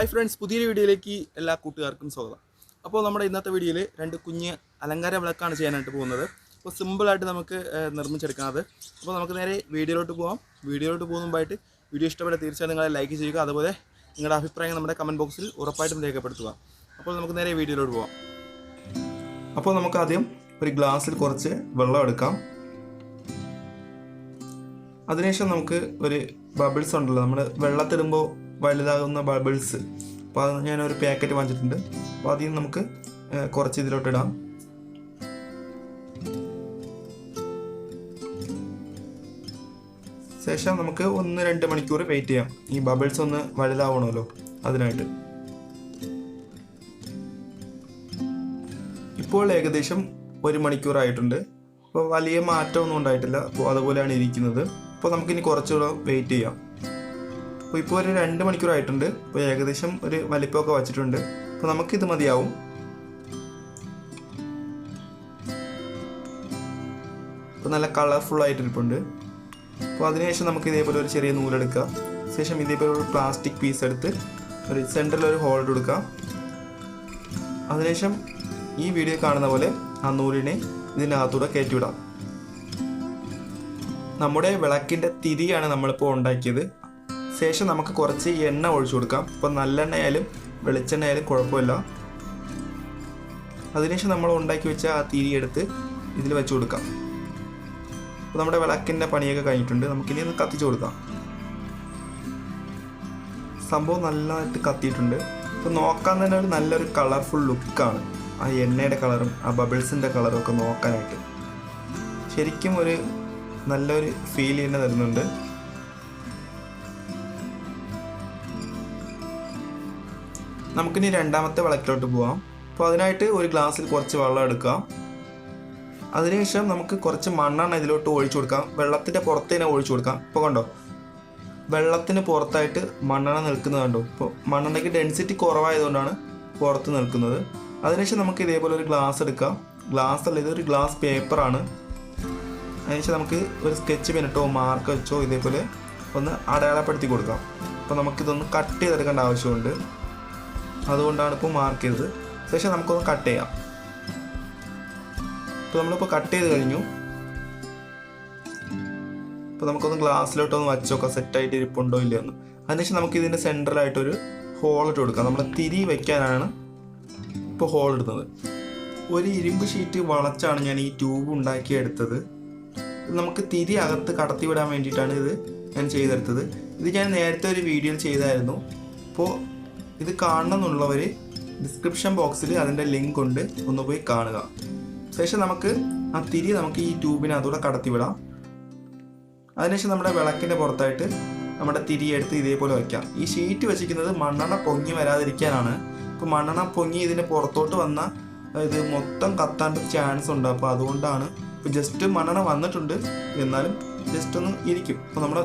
Hi friends, പുതിയൊരു വീഡിയോയിലേക്ക് എല്ലാ കൂട്ടുകാർക്കും സ്വാഗതം. അപ്പോൾ നമ്മുടെ ഇന്നത്തെ വീഡിയോയിൽ രണ്ട് കുഞ്ഞ് അലങ്കാര വിളക്കാണ് ചെയ്യാനായിട്ട് പോകുന്നത്. അപ്പോൾ സിമ്പിളായിട്ട് നമുക്ക് നിർമ്മിച്ചെടുക്കുന്നത്. അപ്പോൾ നമുക്ക് നേരെ വീഡിയോയിലോട്ട് പോകാം. വീഡിയോയിലോട്ട് പോകുന്നതായിട്ട് വീഡിയോ ഇഷ്ടപ്പെട്ട തീർച്ചയായും നിങ്ങളെ ലൈക്ക് ചെയ്യുക. അതുപോലെ നിങ്ങളുടെ അഭിപ്രായം നമ്മുടെ കമൻറ്റ് ബോക്സിൽ ഉറപ്പായിട്ടും രേഖപ്പെടുത്തുക. അപ്പോൾ നമുക്ക് നേരെ വീഡിയോയിലോട്ട് പോകാം. അപ്പോൾ നമുക്ക് ആദ്യം ഒരു ഗ്ലാസ്സിൽ കുറച്ച് വെള്ളം എടുക്കാം. അതിനുശേഷം നമുക്ക് ഒരു ബബിൾസ് ഉണ്ടല്ലോ, നമ്മൾ വെള്ളത്തിടുമ്പോൾ വലുതാകുന്ന ബബിൾസ്, അപ്പോൾ അത് ഞാനൊരു പാക്കറ്റ് വാങ്ങിച്ചിട്ടുണ്ട്. അപ്പോൾ അതിൽ നിന്ന് നമുക്ക് കുറച്ച് ഇതിലോട്ടിടാം. ശേഷം നമുക്ക് 1-2 മണിക്കൂർ വെയിറ്റ് ചെയ്യാം. ഈ ബബിൾസ് ഒന്ന് വലുതാവണമല്ലോ, അതിനായിട്ട്. ഇപ്പോൾ ഏകദേശം 1 മണിക്കൂറായിട്ടുണ്ട്. അപ്പോൾ വലിയ മാറ്റമൊന്നും ഉണ്ടായിട്ടില്ല. അപ്പോൾ അതുപോലെയാണ് ഇരിക്കുന്നത്. അപ്പോൾ നമുക്കിനി കുറച്ചുകൂടെ വെയിറ്റ് ചെയ്യാം. അപ്പോൾ ഇപ്പോൾ ഒരു 2 മണിക്കൂറായിട്ടുണ്ട്. അപ്പോൾ ഏകദേശം ഒരു വലിപ്പമൊക്കെ വച്ചിട്ടുണ്ട്. അപ്പോൾ നമുക്കിത് മതിയാവും. അപ്പോൾ നല്ല കളർഫുള്ളായിട്ടിരിപ്പുണ്ട്. അപ്പോൾ അതിനുശേഷം നമുക്ക് ഇതേപോലെ ഒരു ചെറിയ നൂലെടുക്കുക. ശേഷം ഇതേപോലെ ഒരു പ്ലാസ്റ്റിക് പീസ് എടുത്ത് ഒരു സെൻറ്ററിൽ ഒരു ഹോൾഡ് കൊടുക്കുക. അതിനുശേഷം ഈ വീഡിയോ കാണുന്ന പോലെ ആ നൂലിനെ ഇതിനകത്തൂടെ കയറ്റിവിടാം. നമ്മുടെ വിളക്കിൻ്റെ തിരിയാണ് നമ്മളിപ്പോൾ ഉണ്ടാക്കിയത്. ശേഷം നമുക്ക് കുറച്ച് എണ്ണ ഒഴിച്ചു കൊടുക്കാം. ഇപ്പോൾ നല്ലെണ്ണയായാലും വെളിച്ചെണ്ണയായാലും കുഴപ്പമില്ല. അതിനുശേഷം നമ്മൾ ഉണ്ടാക്കി വെച്ച ആ തിരി എടുത്ത് ഇതിൽ വെച്ച് കൊടുക്കാം. അപ്പോൾ നമ്മുടെ വിളക്കിൻ്റെ പണിയൊക്കെ കഴിഞ്ഞിട്ടുണ്ട്. നമുക്കിനി ഒന്ന് കത്തിച്ചു കൊടുക്കാം. സംഭവം നല്ലതായിട്ട് കത്തിയിട്ടുണ്ട്. അപ്പോൾ നോക്കാൻ തന്നെ ഒരു നല്ലൊരു കളർഫുൾ ലുക്കാണ്. ആ എണ്ണയുടെ കളറും ആ ബബിൾസിൻ്റെ കളറും ഒക്കെ നോക്കാനായിട്ട് ശരിക്കും ഒരു നല്ലൊരു ഫീൽ തന്നെ തരുന്നുണ്ട്. നമുക്കിനി രണ്ടാമത്തെ വിളക്കിലോട്ട് പോവാം. അപ്പോൾ അതിനായിട്ട് ഒരു ഗ്ലാസ്സിൽ കുറച്ച് വെള്ളം എടുക്കാം. അതിനുശേഷം നമുക്ക് കുറച്ച് മണ്ണെണ്ണ ഇതിലോട്ട് ഒഴിച്ചു കൊടുക്കാം. വെള്ളത്തിൻ്റെ പുറത്ത് തന്നെ ഒഴിച്ചു കൊടുക്കാം. ഇപ്പോൾ കണ്ടോ, വെള്ളത്തിന് പുറത്തായിട്ട് മണ്ണെണ്ണ നിൽക്കുന്നത് കണ്ടോ. ഇപ്പോൾ മണ്ണെണ്ണയ്ക്ക് ഡെൻസിറ്റി കുറവായതുകൊണ്ടാണ് പുറത്ത് നിൽക്കുന്നത്. അതിനുശേഷം നമുക്ക് ഇതേപോലെ ഒരു ഗ്ലാസ് എടുക്കാം. ഗ്ലാസ് അല്ല, ഇതൊരു ഗ്ലാസ് പേപ്പറാണ്. അതിനുശേഷം നമുക്ക് ഒരു സ്കെച്ച് പെന്നിട്ടോ മാർക്ക് വെച്ചോ ഇതേപോലെ ഒന്ന് അടയാളപ്പെടുത്തി കൊടുക്കാം. അപ്പോൾ നമുക്കിതൊന്ന് കട്ട് ചെയ്തെടുക്കേണ്ട ആവശ്യമുണ്ട്. അതുകൊണ്ടാണ് ഇപ്പോൾ മാർക്ക് ചെയ്തത്. ശേഷം നമുക്കൊന്ന് കട്ട് ചെയ്യാം. ഇപ്പോൾ നമ്മളിപ്പോൾ കട്ട് ചെയ്ത് കഴിഞ്ഞു. അപ്പോൾ നമുക്കൊന്ന് ഗ്ലാസ്സിലോട്ടൊന്ന് വച്ചോക്കാം, സെറ്റായിട്ട് ഇരിപ്പുണ്ടോ ഇല്ലയെന്ന്. അതിനുശേഷം നമുക്ക് ഇതിൻ്റെ സെൻറ്ററിലായിട്ടൊരു ഹോളിട്ട് കൊടുക്കാം. നമ്മൾ തിരി വയ്ക്കാനാണ് ഇപ്പോൾ ഹോൾ ഇടുന്നത്. ഒരു ഇരുമ്പ് ഷീറ്റ് വളച്ചാണ് ഞാൻ ഈ ട്യൂബ് ഉണ്ടാക്കിയെടുത്തത്. നമുക്ക് തിരി അകത്ത് കടത്തി വിടാൻ വേണ്ടിയിട്ടാണ് ഇത് ഞാൻ ചെയ്തെടുത്തത്. ഇത് ഞാൻ നേരത്തെ ഒരു വീഡിയോയിൽ ചെയ്തായിരുന്നു. അപ്പോൾ ഇത് കാണണമെന്നുള്ളവർ ഡിസ്ക്രിപ്ഷൻ ബോക്സിൽ അതിൻ്റെ ലിങ്ക് ഉണ്ട്, ഒന്ന് പോയി കാണുക. ശേഷം നമുക്ക് ആ തിരി നമുക്ക് ഈ ട്യൂബിനകത്തൂടെ കടത്തി വിടാം. അതിനുശേഷം നമ്മുടെ വിളക്കിൻ്റെ പുറത്തായിട്ട് നമ്മുടെ തിരി എടുത്ത് ഇതേപോലെ വയ്ക്കാം. ഈ ഷീറ്റ് വെച്ചിരിക്കുന്നത് മണ്ണെണ്ണ പൊങ്ങി വരാതിരിക്കാനാണ്. ഇപ്പോൾ മണ്ണെണ്ണ പൊങ്ങി ഇതിൻ്റെ പുറത്തോട്ട് വന്നാൽ ഇത് മൊത്തം കത്താണ്ട് ചാൻസ് ഉണ്ട്. അപ്പോൾ അതുകൊണ്ടാണ്. ഇപ്പോൾ ജസ്റ്റ് മണ്ണെണ്ണ വന്നിട്ടുണ്ട്, എന്നാലും ജസ്റ്റ് ഒന്ന് ഇരിക്കും. അപ്പോൾ നമ്മുടെ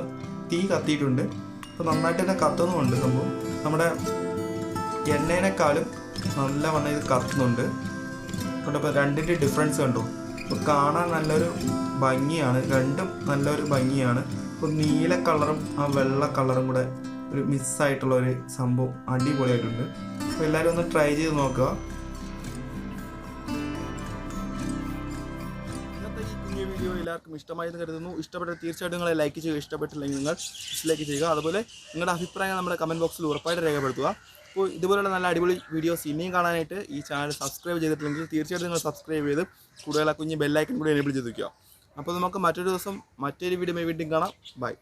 തീ കത്തിയിട്ടുണ്ട്. അപ്പോൾ നന്നായിട്ട് തന്നെ കത്തുന്നുമുണ്ട്. സംഭവം നമ്മുടെ എണ്ണേനേക്കാളും നല്ല വണ്ണം ഇത് കത്തുന്നുണ്ട്. അപ്പോൾ രണ്ടിൻ്റെ ഡിഫറൻസ് കണ്ടു. അപ്പോൾ കാണാൻ നല്ലൊരു ഭംഗിയാണ്, രണ്ടും നല്ലൊരു ഭംഗിയാണ്. ഇപ്പോൾ നീല കളറും ആ വെള്ള കളറും കൂടെ ഒരു മിക്സായിട്ടുള്ള ഒരു സംഭവം അടിപൊളിയായിട്ടുണ്ട്. അപ്പോൾ എല്ലാവരും ഒന്ന് ട്രൈ ചെയ്ത് നോക്കുക. ഈ വീഡിയോ എല്ലാവർക്കും ഇഷ്ടമായെന്ന് കരുതുന്നു. ഇഷ്ടപ്പെട്ട തീർച്ചയായിട്ടും നിങ്ങളെ ലൈക്ക് ചെയ്യുക. ഇഷ്ടപ്പെട്ടില്ലെങ്കിൽ നിങ്ങൾ ഡിസ്ലൈക്ക് ചെയ്യുക. അതുപോലെ നിങ്ങളുടെ അഭിപ്രായം നമ്മുടെ കമൻറ്റ് ബോക്സിൽ ഉറപ്പായിട്ട് രേഖപ്പെടുത്തുക. അപ്പോൾ ഇതുപോലുള്ള നല്ല അടിപൊളി വീഡിയോസ് ഇനിയും കാണാനായിട്ട് ഈ ചാനൽ സബ്സ്ക്രൈബ് ചെയ്തിട്ടില്ലെങ്കിൽ തീർച്ചയായിട്ടും നിങ്ങൾ സബ്സ്ക്രൈബ് ചെയ്ത് കൂടുതൽ ആ കുഞ്ഞ് ബെല്ലൈക്കൻ കൂടി എനേബിൾ ചെയ്ത് വയ്ക്കുക. അപ്പോൾ നമുക്ക് മറ്റൊരു ദിവസം മറ്റൊരു വീഡിയോ വീണ്ടും കാണാം. ബൈ.